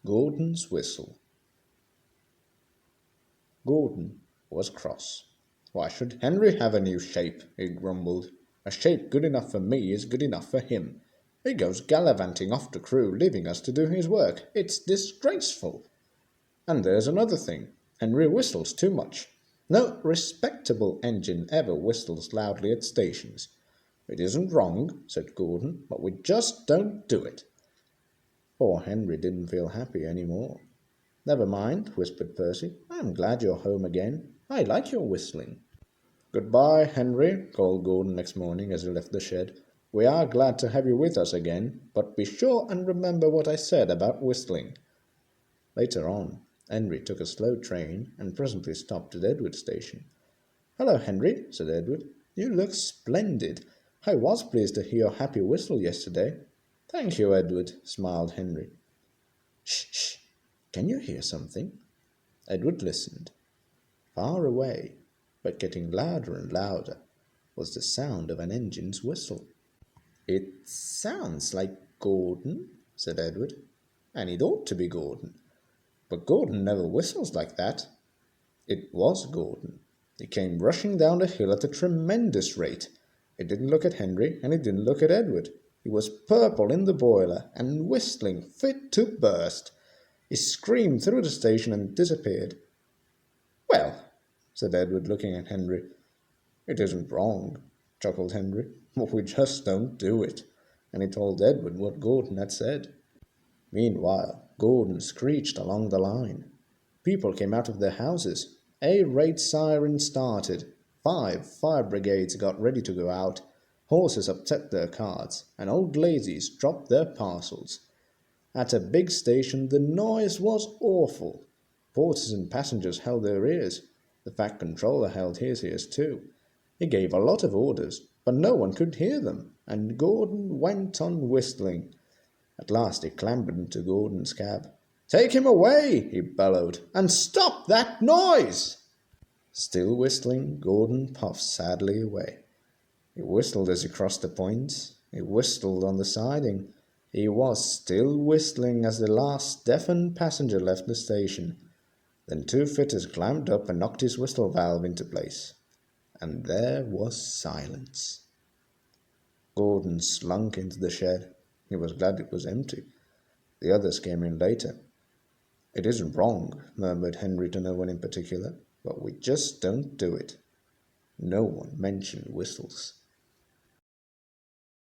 Gordon's Whistle. Gordon was cross. "Why should Henry have a new shape?" he grumbled. "A shape good enough for me is good enough for him. He goes gallivanting off the crew, leaving us to do his work. It's disgraceful. And there's another thing. Henry whistles too much. No respectable engine ever whistles loudly at stations. It isn't wrong," said Gordon, "but we just don't do it." Poor Henry didn't feel happy any more. "Never mind," whispered Percy. "I'm glad you're home again. I like your whistling." "Goodbye, Henry," called Gordon next morning as he left the shed. "We are glad to have you with us again, but be sure and remember what I said about whistling." Later on, Henry took a slow train and presently stopped at Edward's station. "Hello, Henry," said Edward. "You look splendid. I was pleased to hear your happy whistle yesterday." "Thank you, Edward," smiled Henry. "Shh, shh. Can you hear something?" Edward listened. Far away, but getting louder and louder, was the sound of an engine's whistle. "It sounds like Gordon," said Edward, "and it ought to be Gordon. But Gordon never whistles like that." It was Gordon. He came rushing down the hill at a tremendous rate. He didn't look at Henry, and he didn't look at Edward. He was purple in the boiler, and whistling fit to burst. He screamed through the station and disappeared. "Well," said Edward, looking at Henry. "It isn't wrong," chuckled Henry, "but we just don't do it." And he told Edward what Gordon had said. Meanwhile, Gordon screeched along the line. People came out of their houses. A raid siren started. 5 fire brigades got ready to go out. Horses upset their carts, and old ladies dropped their parcels. At a big station the noise was awful. Porters and passengers held their ears. The Fat Controller held his ears too. He gave a lot of orders, but no one could hear them, and Gordon went on whistling. At last he clambered into Gordon's cab. "Take him away!" he bellowed, "and stop that noise!" Still whistling, Gordon puffed sadly away. He whistled as he crossed the point. He whistled on the siding. He was still whistling as the last deafened passenger left the station. Then 2 fitters climbed up and knocked his whistle valve into place. And there was silence. Gordon slunk into the shed. He was glad it was empty. The others came in later. "It isn't wrong," murmured Henry to no one in particular, "but we just don't do it." No one mentioned whistles.